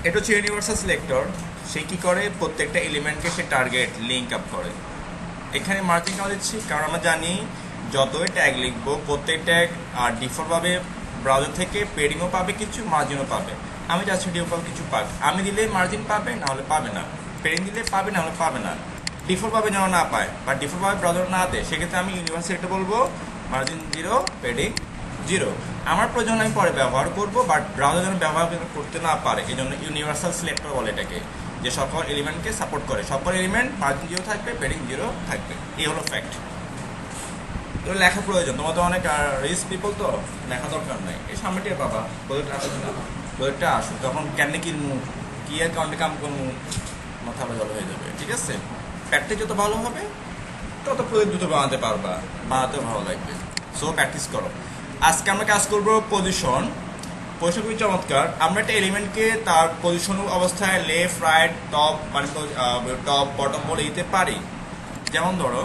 এটা হচ্ছে universal selector. সে কি করে, প্রত্যেকটা এলিমেন্টকে সে টার্গেট লিঙ্ক আপ করে। এখানে মার্জিন কেন দিচ্ছি, কারণ আমরা জানি যতই ট্যাগ লিখবো প্রত্যেক ট্যাগ আর ডিফল্টভাবে ব্রাউজার থেকে পেডিংও পাবে, কিছু মার্জিনও পাবে। আমি চাচ্ছি ডিফল্ট কিছু পাক, আমি দিলে মার্জিন পাবে, না হলে পাবে না। পেডিং দিলে পাবে, না হলে পাবে না। ডিফল্টভাবে যেন না পায় বা ডিফল্টভাবে ব্রাউজার না দেয়, সেক্ষেত্রে আমি ইউনিভার্সাল এটা বলবো মার্জিন 0, পেডিং 0। আমার প্রয়োজন আমি পরে ব্যবহার করব, বাট ব্রাউজার যেন ব্যবহার করতে না পারে, এই জন্য ইউনিভার্সাল সিলেক্টর বলে এটাকে, যে সকল এলিমেন্টকে সাপোর্ট করে। সকল এলিমেন্ট মার্জিন 0 থাকবে, পেডিং 0 থাকবে। এই হলো ফ্যাক্ট। এগুলো লেখা প্রয়োজন, তোমার তো অনেক রিস্ক পিপল, তো লেখা দরকার নাই। এই সামনেটি বাবা প্রজেক্ট আসুক না, প্রজেক্টটা আসুক, তখন কেন কিনবো, কি অ্যাকাউন্টে কাম করবো, মাথা ভালো হয়ে যাবে। ঠিক আছে, প্র্যাকটিস যত ভালো হবে তত প্রজেক্ট দ্রুত বানাতে পারবা, বানাতেও ভালো লাগবে। সো প্র্যাকটিস করো। আজকে আমরা কাজ করবো পজিশন। পজিশন খুবই চমৎকার। আমরা একটা এলিমেন্টকে তার পজিশন অবস্থায় লেফট, রাইট, টপ, মানে টপ বটম বলে দিতে পারি। যেমন ধরো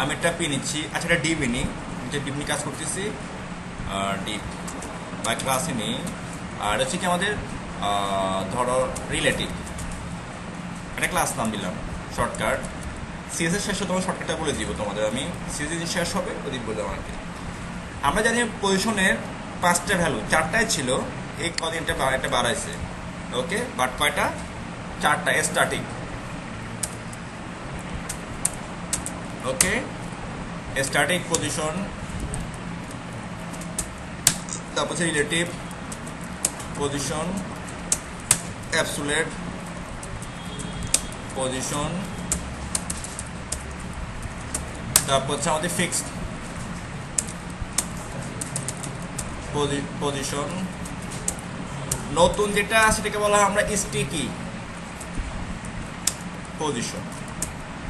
আমি একটা পি নিচ্ছি, আচ্ছা এটা ডিপ নিই, যে ডিপ নিয়ে কাজ করতেছি, ডিপ বা ক্লাসে নিই। আর হচ্ছে কি আমাদের ধরো রিলেটিভ, একটা ক্লাস নাম দিলাম, শর্টকাট। সিএসের শেষে তোমার শর্টকাটটা বলে দিব তোমাদের, আমি সিএসএস শেষ হবে ওদিক বললাম আর কি। আমরা জানি পজিশনের 5টা ভ্যালু, 4টাই ছিল, এই কদিনটা একটা বাড়াইছে। ওকে, বাট কয়টা, 4টা স্ট্যাটিক। ওকে, স্ট্যাটিক পজিশন, তারপর হচ্ছে রিলেটিভ পজিশন, অ্যাবসোলিউট পজিশন, তারপর হচ্ছে আমাদের ফিক্সড পজিশন। নতুন যেটা সেটাকে বলা হয় আমরা স্টিকি পজিশন,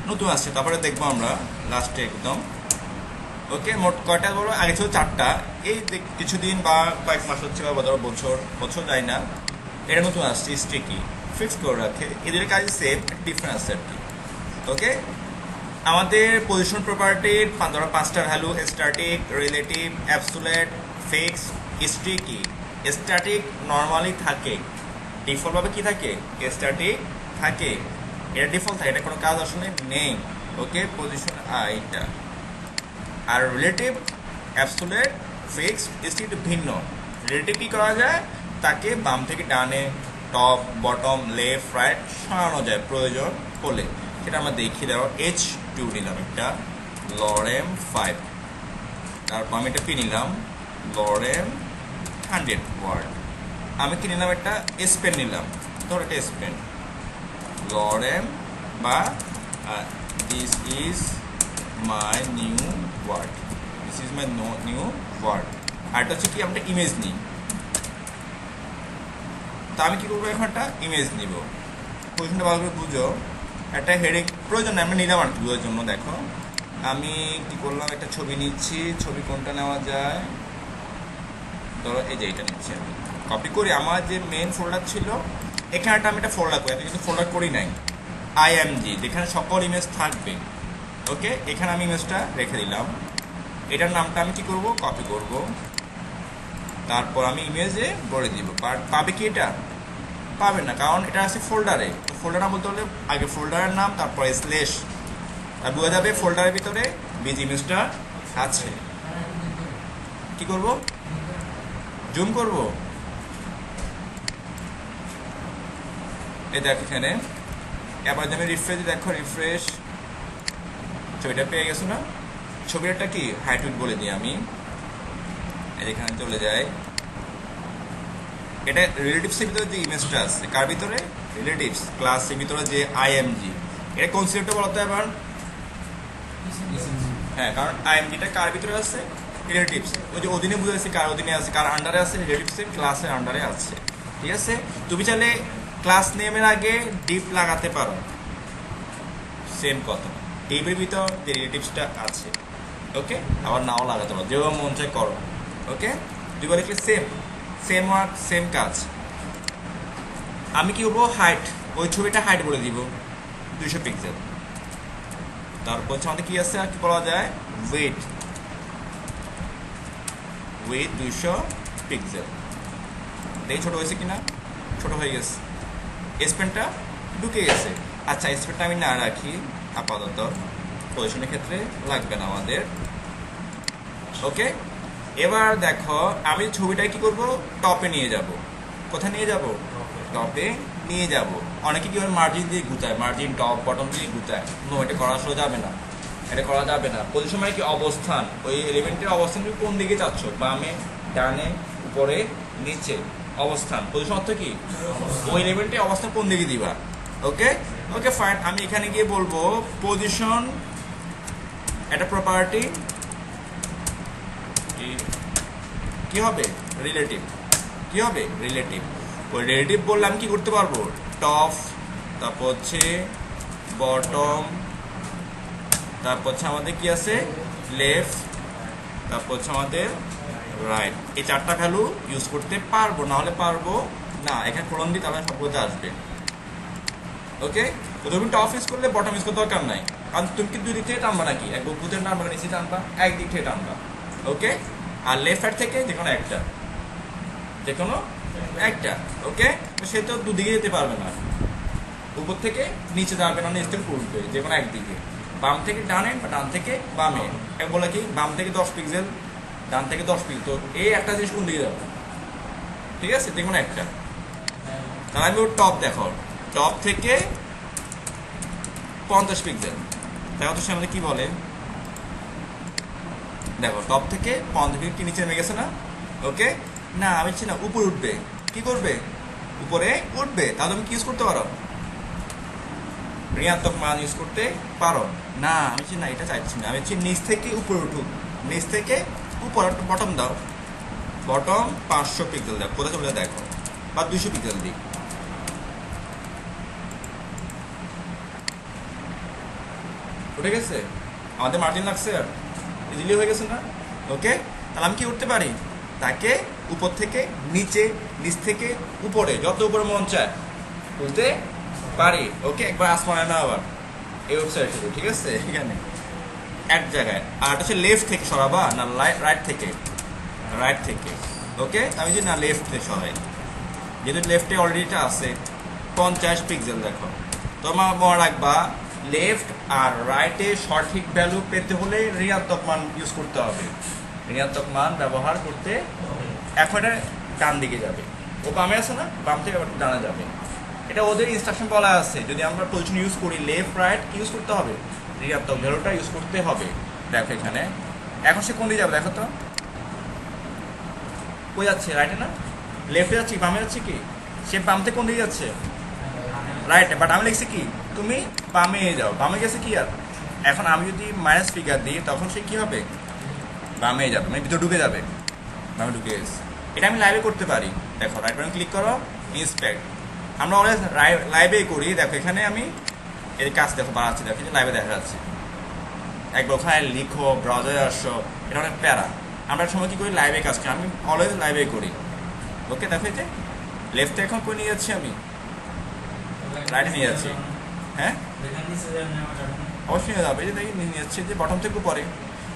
নতুন আসছে, তারপরে দেখবো আমরা লাস্টে একদম। ওকে, মোট কয়টা বলো, আগে ছিল 4টা, এই কিছুদিন বা কয়েক মাস হচ্ছে বা ধরো বছর বছর যায় না, এটা নতুন আসছে স্টিকি। ফিক্স করে রাখে, এদের কাজ সেম, ডিফারেন্স আছে আর কি। ওকে, আমাদের পজিশন প্রপার্টির ধরো 5টা value, static, relative, absolute, fix, sticky. Static normally থাকে, ডিফল্টভাবে কি থাকে, স্ট্যাটিক থাকে, এটা ডিফল্ট থাকে, এটা কোনো কাজ আসলে নেই। ওকে, পজিশন এইটা। আর রিলেটিভ, অ্যাবসোলিউট, ফিক্স, স্টিকি ভিন্ন। রিলেটিভ কি করা যায়, তাকে বাম থেকে ডানে, টপ, বটম, লেফট, রাইট সরানো যায় প্রয়োজন হলে। সেটা আমরা দেখিয়ে দেওয়া। H2 নিলাম একটা, লরেম 5, তারপর আমি এটা পি নিলাম, লরেম 100 ওয়ার্ড। আমি কি নিলাম, একটা স্পেন নিলাম, ধর একটা স্পেন, লরেম বা this is my new word, this is my new word. আর এটা হচ্ছে কি, আমরা ইমেজ নিই, তা আমি কি করবো, এখন একটা ইমেজ নিব। পজিশনটা ভালো করে বুঝো, একটা হেডিং প্রয়োজন নেই, আমরা নিলাম আর কি বোঝার জন্য। দেখো আমি কি করলাম, একটা ছবি নিচ্ছি, ছবি কোনটা নেওয়া যায়, ধরো এই যে এইটা নিচ্ছি। আমি কপি করি, আমার যে মেন ফোল্ডার ছিল এখানে একটা আমি একটা ফোল্ডার করি, আমি কিন্তু ফোল্ডার করি নাই, আইএমজি, যেখানে সকল ইমেজ থাকবে। ওকে, এখানে আমি ইমেজটা রেখে দিলাম, এটার নামটা আমি কি করব, কপি করব, তারপর আমি ইমেজে ভরে দিব। বাট পাবে কি, এটা পাবে না, কারণ এটা আছে ফোল্ডারে। ফোল্ডার নাম বলতে হলে আগে ফোল্ডারের নাম, তারপরে স্ল্যাশ, আর বোঝা যাবে ফোল্ডারের ভিতরে বিজ ইমেজটা আছে। কি করব, জুম করব, এই দেখো এখানে। এবার আমি রিফ্রেশ, দেখো রিফ্রেশ, ছবিটা পেয়ে গেছো না। ছবিটা কি হাইট উইডথ বলে দিই আমি, এখানে চলে যায়। এটা রিলেটিভসের ভিতরে যে ইমেজটা আছে, কার ভিতরে, রিলেটিভস ক্লাসের ভিতরে যে আইএমজি, এটা কোন সিলেক্টর বলতে এবার, হ্যাঁ, কারণ আইএমজিটা কার ভিতরে আছে, রিলেটিভস, ওই যে অধীনে বুঝাচ্ছি, কার অধীনে আছে, কার আন্ডারে আছে, রিলেটিভসের ক্লাসের আন্ডারে আছে। ঠিক আছে, তুমি চাইলে ক্লাস নেমের আগে ডিপ লাগাতে পারো, সেম কথা, ডিপের ভিতর যে রিলেটিভসটা আছে। ওকে, আবার নাও লাগাতে পারো, যেভাবে মন চায় করো। ওকে, দুইবার লিখলে সেম, সেম ওয়ার্ক, সেম কাজ। আমি কি করবো, হাইট, ওই ছবিটা হাইট বলে দিব 200 পিক্সেল। তারপর হচ্ছে আমাদের কি আছে, আর কি বলা যায়, ওয়েট, ওয়েট 200 পিক্সেল। দেখি ছোট হয়েছে কিনা, ছোট হয়ে গেছে, স্পেনটা ঢুকে গেছে। আচ্ছা স্পেনটা আমি না রাখি আপাতত, পজিশনের ক্ষেত্রে লাগবে না আমাদের। ওকে, এবার দেখো আমি ছবিটা কি করব, টপে নিয়ে যাব। কোথায় নিয়ে যাব? টপে নিয়ে যাব। অনেকে কি মার্জিন দিয়ে গুতায়, মার্জিন টপ বটম দিয়ে গুতায়। নো, এটা করা আসলে যাবে না, এটা করা যাবে না। পজিশন মানে কি অবস্থান, ওই এলিমেন্টের অবস্থান তুমি কোন দিকে চাচ্ছ, বামে, ডানে, উপরে, নিচে, অবস্থান। পজিশন অর্থ কি ওই এলিমেন্টের অবস্থান কোন দিকে দিবা। ওকে ওকে ফাইন, আমি এখানে গিয়ে বলবো পজিশন একটা প্রপার্টি কি হবে, রিলেটিভ। কি হবে? রিলেটিভ। ওই রিলেটিভ বললে আমি কি করতে পারবো, টপ, তারপর হচ্ছে বটম, তারপর হচ্ছে আমাদের কি আছে লেফট, তারপর হচ্ছে আমাদের রাইট। এই চারটা ভ্যালু ইউজ করতে পারবো, না হলে পারবো না। এখানে কোলন দিই তাহলে সবগুলোতে আসবে। ওকে, তো তুমি টপ ইউজ করলে বটম ইউজ করতে দরকার নাই, কারণ তুমি কি দুই দিক থেকে টানবা নাকি, এক বুকের টানবা নিচে টানবা, একদিক থেকে টানবা। ওকে, আর লেফট সাইড থেকে যে কোনো একটা, যে কোনো একটা। ওকে, তো সে তো দুদিকে যেতে পারবে না, উপর থেকে নিচে যাবে না, নিচ থেকে উঠবে, যে কোনো একদিকে। বাম থেকে ডানে বা ডান থেকে বামে, বলে কি বাম থেকে 10 পিক্সেল, ডান থেকে 10 পিক্সেল। তো এই একটা জিনিস কোন দিকে যাবে, ঠিক আছে, যে কোনো একটা। তাহলে আমি ওর টপ দেখো, টপ থেকে 50 পিক্সেল। দেখো তো সে আমাদের কি বলে, দেখো টপ থেকে 50 পিক্সেল কি নিচে নেমে গেছে না। ওকে, না আমি চাই না উপরে উঠবে, কি করবে, উপরে উঠবে। তাহলে তুমি কি ইউজ করতে পারো, ঋণাত্মক মান ইউজ করতে পারো। না আমি চাই না, এটা চাইছি না, আমি চাই নিচ থেকে উপরে উঠুক, নিচ থেকে উপরে। বটম দাও, বটম 500 পিক্সেল দাও, কোথায় চলে দেখো, বা 200 পিক্সেল দিই। উঠে গেছে, আমাদের মার্জিন লাগছে, আর ইজিলি হয়ে গেছে না। ওকে, তাহলে আমি কি করতে পারি, তাকে উপর থেকে নিচে, নিচ থেকে উপরে, যত উপরে মন চায় বুঝতে পারি। ওকে, একবার আসমানে না, আবার এই ওয়েবসাইট থেকে, ঠিক আছে, এখানে এক জায়গায়। আর হচ্ছে লেফট থেকে সরাবা না রাইট থেকে, রাইট থেকে। ওকে, আমি যদি না লেফট থেকে সরাই, যেহেতু লেফটে অলরেডিটা আছে 50 পিক্সেল। দেখো তোমার মনে রাখবা, লেফট আর রাইটে সঠিক ভ্যালু পেতে হলে ঋণাত্মক মান ইউজ করতে হবে, ঋণাত্মক মান ব্যবহার করতে। এখন এটা ডান দিকে যাবে, ও বামে আছে না, বাম থেকে ডানে যাবে। এটা ওদের ইনস্ট্রাকশন বলা আছে, যদি আমরা পজিশন ইউজ করি লেফট রাইট ইউজ করতে হবে, ঋণাত্মক ভ্যালুটা ইউজ করতে হবে। দেখো এখানে এখন সে কোন দিকে যাবে, দেখো তো কই যাচ্ছে, রাইটে না, লেফটে যাচ্ছে, বামে যাচ্ছে কি, সে বাম থেকে কোন দিকে যাচ্ছে, রাইটে। বাট আমি লিখছি কি তুমি বামে যাও, বামে গেছে কি। আর এখন আমি যদি মাইনাস ফিগার দিই তখন সে কি হবে, বামে যাবে, মানে ভিতরে ঢুকে যাবে, বামে ঢুকে গেছে। এটা আমি লাইভে করতে পারি। দেখো রাইট বাটন ক্লিক করো, ইন্সপেক্ট। আমরা অলওয়েজ লাইভেই করি। দেখো এখানে আমি এর কাজ দেখো বাড়াচ্ছি, দেখো লাইভে দেখা যাচ্ছে। একবার ওখানে লিখো, ব্রাউজারে আসো, এটা অনেক প্যারা। আমরা সময় কী করি, লাইভে কাজ করি, আমি অলওয়েজ লাইভে করি। ওকে, দেখো এই যে লেফটে এখন করে নিয়ে যাচ্ছি, আমি রাইটে নিয়ে যাচ্ছি। হ্যাঁ অবশ্যই নিয়ে যাবে, এই যে দেখি নিয়ে যাচ্ছি, যে বটম থেকে উপরে।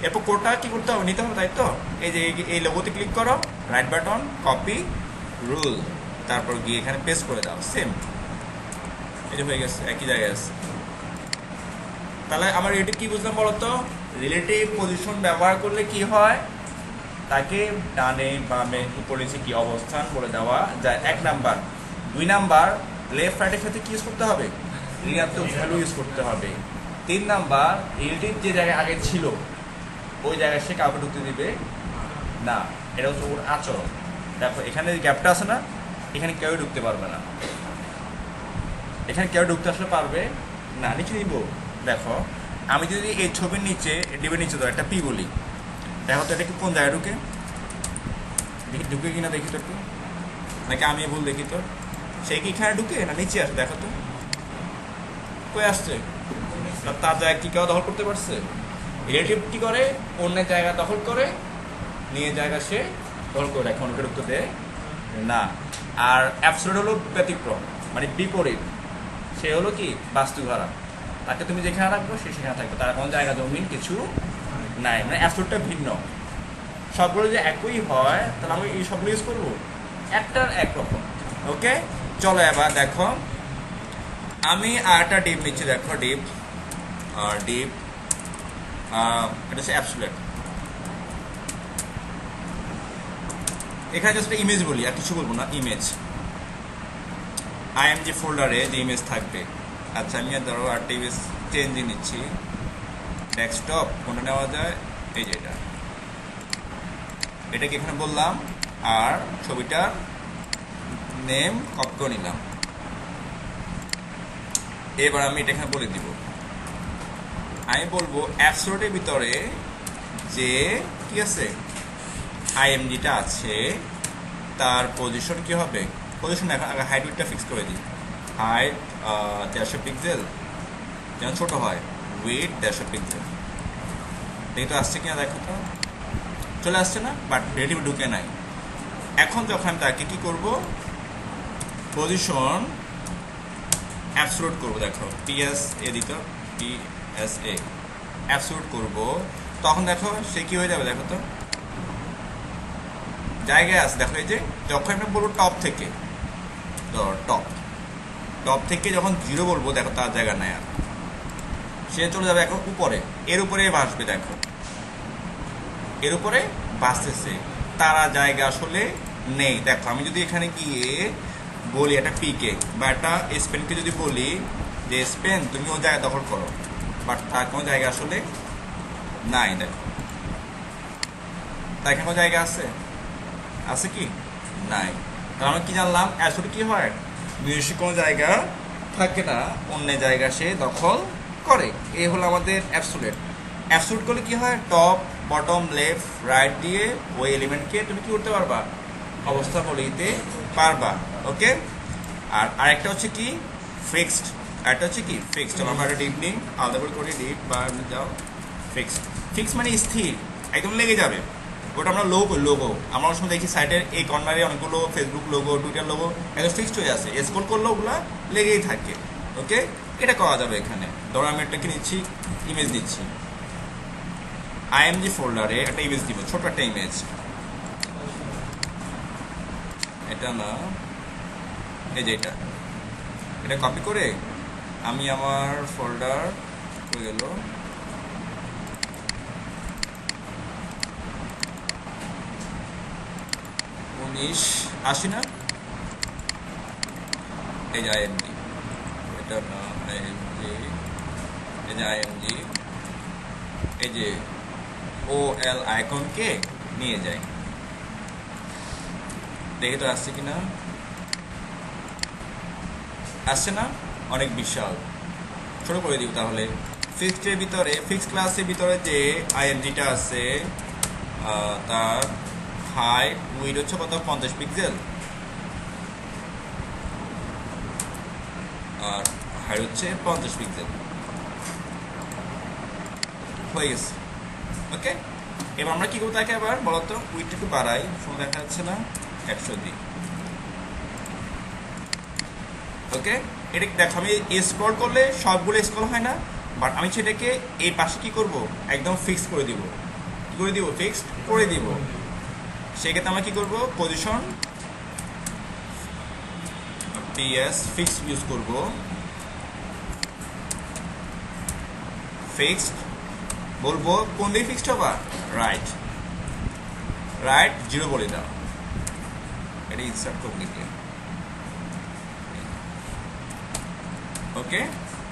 এরপর কোডটা কী করতে হবে, নিতে হবে, তাই তো। এই যে এই লোগোতে ক্লিক করো, রাইট বাটন, কপি রুল, তারপর গিয়ে এখানে পেস্ট করে দাও, সেম। এই যে হয়ে গেছে, একই জায়গায় আছে। তাহলে আমার রিলেটিভ কি বুঝলাম বলো তো, রিলেটিভ পজিশন ব্যবহার করলে কি হয়, তাকে ডানে বামে উপরে নিচে কি অবস্থান বলে দেওয়া যায়, 1 নাম্বার। 2 নাম্বার, লেফট রাইটের সাথে কি ইউজ করতে হবে, ঋণাত্মক ভ্যালু ইউজ করতে হবে। 3 নাম্বার, রিলেটিভ যে জায়গায় আগে ছিল ওই জায়গায় সে কাউকে ঢুকতে দিবে না, এটা হচ্ছে ওর আচরণ। দেখো এখানে গ্যাপটা আছে না, এখানে কেউ ঢুকতে পারবে না, এখানে কেউ ঢুকতে আসলে পারবে না। নিচে নিব, দেখো আমি যদি এই ছবির নিচে, ডিবের নিচে ধর একটা পি বলি, দেখো তো এটা কি কোন জায়গায় ঢুকে, দেখি ঢুকে কিনা, দেখি তো একটু, নাকি আমি ভুল দেখি তো, সে কি এখানে ঢুকে না নিচে আসে, দেখো তো কই আসছে, তার জায়গা কি কেউ দখল করতে পারছে। রিলেটিভ কি করে, অন্যের জায়গা দখল করে নিয়ে জায়গা সে দখল করে রাখে, অন্যকে ঢুকতে দেয় না। আর অ্যাবসোলিউট হলো ব্যতিক্রম, মানে বিপরীত, সে হলো কি বাস্তুধারা, তাকে তুমি যেখানে রাখবো সে সেখানে থাকবে, তার কোনো জায়গা জমিন কিছু নাই, মানে অ্যাবসোলিউটটা ভিন্ন। সবগুলো যে একই হয় তাহলে আমি এই সবগুলো ইউজ করবো, একটার একরকম। ওকে, চলো এবার দেখো আমি আরেকটা ডিপ নিচ্ছি, দেখো ডিপ ডিপ এটা হচ্ছে অ্যাবসোলিউট। এখানে জাস্ট ইমেজ বলি, আর কিছু বলবো না, ইমেজ আইএমজি ফোল্ডারে যে ইমেজ থাকবে। আচ্ছা আমি ধরো আরেকটা ইমেজ চেঞ্জ নিচ্ছি, ডেস্কটপ কোনটা নেওয়া যায়, এই যে এটাকে এখানে বললাম, আর ছবিটার নেম কপি করে নিলাম। এবার আমি এটা এখানে বলে দিব, আমি বলবো অ্যাবসোলিউটের ভিতরে যে কি আছে আইএমজিটা আছে তার পজিশন কি হবে, পজিশন এখন আগে হাইট উইডটা ফিক্স করে দিই, হাইট 150 পিক্সেল যেন ছোট হয়, উইড 150 পিক্সেল। দেখি তো আসছে কিনা, দেখো তো চলে আসছে না, বাট রিলেটিভ ঢুকে নাই। এখন যখন আমি তাকে কি করব, পজিশন অ্যাবসোলিউট করবো, দেখো পিএসএ দিত, পিএসএ অ্যাবসোলিউট করব, তখন দেখো সে কি হয়ে যাবে, দেখো তো জায়গায় আছে, দেখো এই যে যখন আমি বলবো টপ থেকে, টপ টপ থেকে যখন 0 বলবো, দেখো তার জায়গা নেই আর, সে চলে যাবে এখন উপরে, এর উপরে ভাসবে, দেখো এর উপরে ভাসতেছে, তারা জায়গা আসলে নেই। দেখো আমি যদি এখানে গিয়ে বলি একটা পিকে বা একটা স্পেনকে যদি বলি যে স্পেন তুমি ও জায়গা দখল করো, বাট তার কোনো জায়গা আসলে নাই, দেখো তার এখানে কোনো জায়গা আছে, আছে কি নাই। তার মানে কি জানলাম, আসলে কি হয়, নিজস্ব কোনো জায়গা থাকে না, অন্য জায়গা সে দখল করে। এই হলো আমাদের অ্যাবসোলিউট। অ্যাবসোলিউট করলে কি হয়, টপ বটম লেফট রাইট দিয়ে ওই এলিমেন্টকে তুমি কি করতে পারবা, অবস্থা বলে দিতে পারবা। ওকে, আর আরেকটা হচ্ছে কি ফিক্সড, আরেকটা হচ্ছে কি ফিক্সড। আমরা একটা ডিপ নিই, আলাদা করে করি ডিপ বা যাও ফিক্সড। ফিক্স মানে স্থির, একদম লেগে যাবে। ওটা আমরা লোগো আমরা অনেক সময় দেখি সাইটের এই কর্নারে অনেকগুলো ফেসবুক লোগো, টুইটার লোগো একদম ফিক্সড হয়ে আছে, স্ক্রল করলেও ওগুলো লেগেই থাকে। ওকে, এটা করা যাবে এখানে। ধরো আমি এটাকে নিচ্ছি, ইমেজ দিচ্ছি, আইএমজি ফোল্ডারে একটা ইমেজ দিব, ছোট একটা ইমেজ, এটা না এই যে এটা কপি করে আমি আমার ফোল্ডার হয়ে গেল, আসি না, এই যে আইএমজি, এটা না আইএমজি, এই যে আইএমজি, এই যে ও এল আইকনকে নিয়ে যায়, দেখি তো আসছে কিনা, আসছে না, অনেক বিশাল, ছোট করে দিব। তাহলে ফিক্সডের ভিতরে, ফিক্সড ক্লাসের ভিতরে যে আইএমজিটা আছে তার হাইট উইড হচ্ছে কত, 50 পিক্সেল, আর হাইট হচ্ছে 50 পিক্সেল, হয়ে গেছে। ওকে, এবার আমরা কি করবো তাকে, আবার বলতো উইডটা একটু বাড়াই, ফোন দেখা যাচ্ছে না, 100 দিই। ওকে, এটা দেখো আমি স্ক্রল করলে সবগুলো স্ক্রল হয় না, বাট আমি সেটাকে এই পাশে কি করব, একদম ফিক্স করে দিব, কি করে দিব, ফিক্সড করে দিব। সেক্ষেত্রে আমরা কি করব, পজিশন পিএস ফিক্স ইউজ করব, ফিক্সড বলবো কোন দিকে ফিক্সড হবা, রাইট রাইট 0 বলে দাও, এটা ইনসার্ট করে দিতে। ওকে,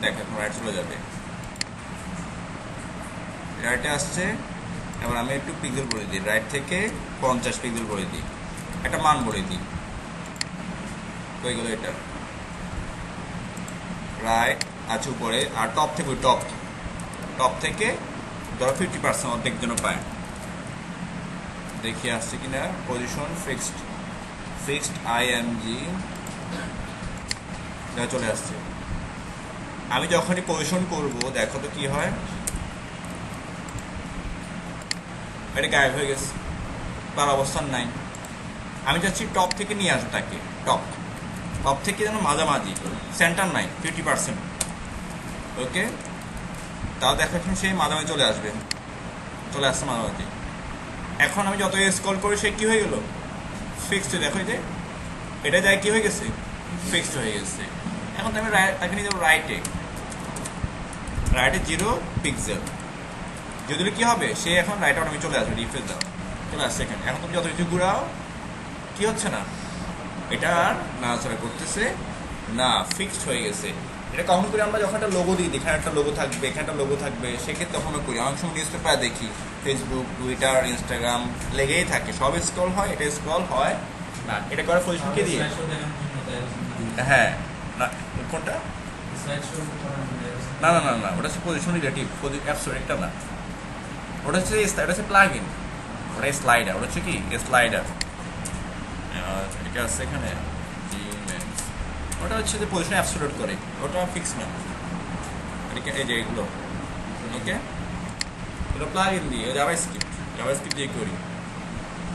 দেখো এখন রাইট চলে যাবে, রাইটে আসছে। এবার আমি একটু পিক্সেল বলে দিই, রাইট থেকে 50 পিক্সেল বলে দিই, একটা মান বলে দিই, হয়ে গেল এটা রাইট আছে উপরে, আর টপ থেকে টপ থেকে ধরো 50% অর্ধেক জন্য পায়, দেখি আসছে কিনা, পজিশন ফিক্সড আইএমজি চলে আসছে। আমি যখনই পজিশন করব, দেখো তো কি হয়, এটা গায়েব হয়ে গেছে, তার অবস্থান নাই। আমি চাচ্ছি টপ থেকে নিয়ে আসবো তাকে, টপ থেকে যেন মাঝামাঝি, সেন্টার নাই, 50%। ওকে, তাও দেখা যাচ্ছে সেই মাঝামাঝি চলে আসবে, চলে আসছে মাঝামাঝি। এখন আমি যত স্ক্রল করি সে কি হয়ে গেল, ফিক্সড। দেখো যে এটা যায় কি হয়ে গেছে, ফিক্সড হয়ে গেছে। এখন তো আমি তাকে নিয়ে যাবো রাইটে 0 পিক্সেল। যদি কি হবে, সে এখন রাইট আউট আমি চলে আসবে, রিফ্রেশ দাও, চলে আসছে এখানে। এখন তুমি যত কিছু ঘুরাও কি হচ্ছে না, এটা আর নাড়াচাড়া করতেছে না, ফিক্সড হয়ে গেছে। এটা কখন করি আমরা, যখন একটা লোগো দিই, এখানে একটা লোগো থাকবে, এখানে একটা লোগো থাকবে, সেক্ষেত্রে তখন আমরা করি। অনেক সময় নিউজ পেপার দেখি, ফেসবুক, টুইটার, ইনস্টাগ্রাম লেগেই থাকে, সব স্ক্রল হয়, এটা স্ক্রল হয় না। এটা করার পজিশনকে দিয়ে, হ্যাঁ না কোনটা, না না না না, ওটা হচ্ছে পজিশন রিলেটিভ, অ্যাবসোলিউট একটা না, ওটা হচ্ছে প্লাগ ইন, ওটা স্লাইডার, ওটা হচ্ছে কি স্লাইডার, এটা আছে এখানে, ওটা হচ্ছে যে পজিশন অ্যাবসোলিউট করে, ওটা ফিক্স না। এই যে এগুলো, ওকে, এটা প্লাগ ইন দিয়ে জাভাস্ক্রিপ্ট দিয়ে করি,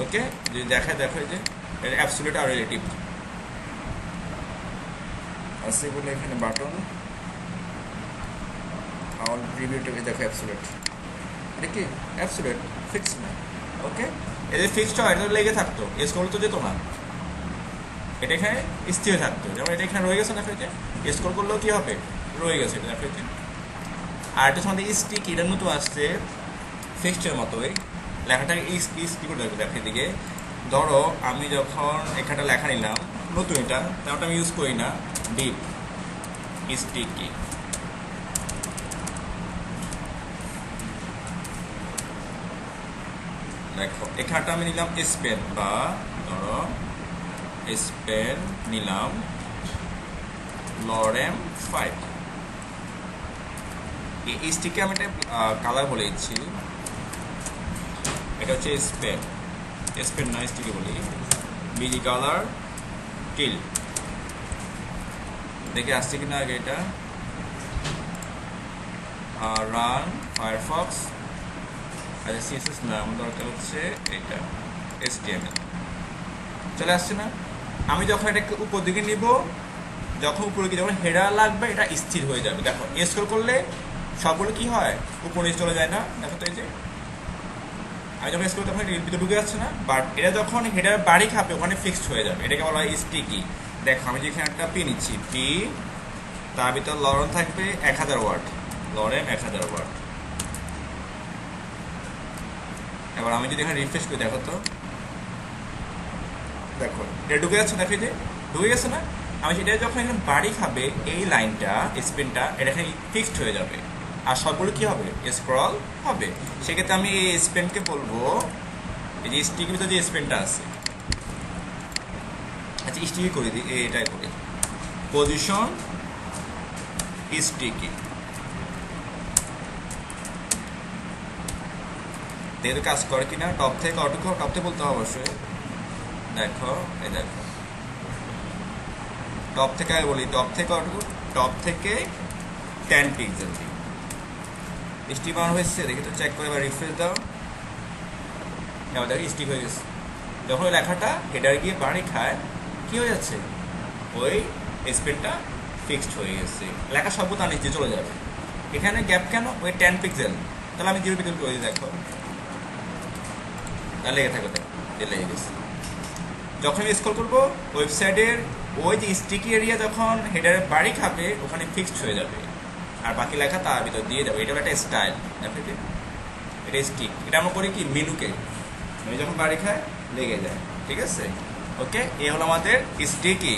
ওকে। যদি দেখো যে এটা অ্যাবসোলিউট আর রিলেটিভ আছে বলে এখানে বাটন অল প্রিভিউতে দেখো অ্যাবসোলিউট, এটা কি অ্যাবসোলিউট ফিক্স না, ওকে। এই যে ফিক্সড হয়, এটা লেগে থাকতো, স্ক্রল তো যেত না, এটা এখানে স্থির থাকতো। যেমন এটা এখানে রয়ে গেছে না, ফেজে স্ক্রল করলেও কি হবে, রয়ে গেছে এটা ফেজে। আর এটা আমাদের স্টিক, এটার মতো আসছে ফিক্সডের মতোই, লেখাটাকে স্টিক করে রাখবে। দেখো এদিকে ধরো আমি যখন এখানটা লেখা নিলাম নতুন, এটা তেমনটা আমি ইউজ করি না, ডিপ স্টিকি, দেখো এখানটা আমি নিলাম স্পেন, বা ধরো স্পেন নিলাম লরেম 5, এই স্টিকে আমি একটা কালার বলে দিচ্ছি, এটা হচ্ছে স্পেন না স্টিকে বলি, বিজি কালার টিল, দেখে আসছে কিনা আগে এটা, রান ফায়ারফক্স, আচ্ছা সিএসএস না, আমার দরকার হচ্ছে এটা HTML, চলে আসছে না। আমি যখন এটাকে উপর দিকে নিব, যখন উপরে গিয়ে যখন হেডার লাগবে, এটা স্থির হয়ে যাবে। দেখো স্ক্রল করলে সবগুলো কি হয়, উপরে চলে যায় না, দেখো তো এই যে আমি যখন স্ক্রল তখন ভিতরে ঢুকে যাচ্ছে না, বাট এটা যখন হেডার বাড়ি খাবে ওখানে ফিক্সড হয়ে যাবে, এটাকে বলা হয় স্টিকি। দেখো আমি যেখানে একটা পি নিচ্ছি, পি, তার ভিতর লরেম থাকবে 1000 ওয়ার্ড, লরেম 1000 ওয়ার্ড। এবার আমি যদি এখানে রিফ্রেশ করি, দেখো তো, দেখো এটা ঢুকে যাচ্ছে, দেখো যে ঢুকে গেছে না। আমি সেটা যখন এখানে বাড়ি খাবে, এই লাইনটা স্পেনটা এটা এখানে ফিক্সড হয়ে যাবে, আর সবগুলো কি হবে, স্ক্রল হবে। সেক্ষেত্রে আমি এই স্পেনকে বলবো, এই যে স্টিকের ভিতরে যে স্পেনটা আছে, আচ্ছা স্টিকি করে দিই, এটাই করি, পজিশন স্টিকি, দেখো কাজ করে কিনা। টপ থেকে টপ থেকে বলতে হবে অবশ্যই, দেখো এই দেখো টপ থেকে আগে বলি, টপ থেকে 10 পিক্সেল স্টিক বানানো হয়েছে, দেখি তো চেক করে, এবার রিফ্রেশ দাও, এবার দেখো স্টিক হয়ে গেছে। যখন ওই লেখাটা হেডার গিয়ে বাড়ি খায়, কি হয়ে যাচ্ছে, ওই স্পেনটা ফিক্সড হয়ে গেছে, লেখা সব তার নিচে চলে যাবে। এখানে গ্যাপ কেন, ওই 10 পিক্সেল, তাহলে আমি 0 পিক্সেল করে দিই, দেখো তাহলে লেগে থাকবে, দেখো লেগে গেছে। যখন আমি স্ক্রল করবো, ওয়েবসাইটের ওই যে স্টিকি এরিয়া যখন হেডারের বাড়ি খাবে, ওখানে ফিক্সড হয়ে যাবে, আর বাকি লেখা তার ভিতর দিয়ে যাবে। এটা একটা স্টাইল, এটা স্টিক, এটা আমরা করি কি মেনুকে, যখন বাড়ি খায় লেগে যায়, ঠিক আছে, ওকে। এ হলো আমাদের স্টিকি।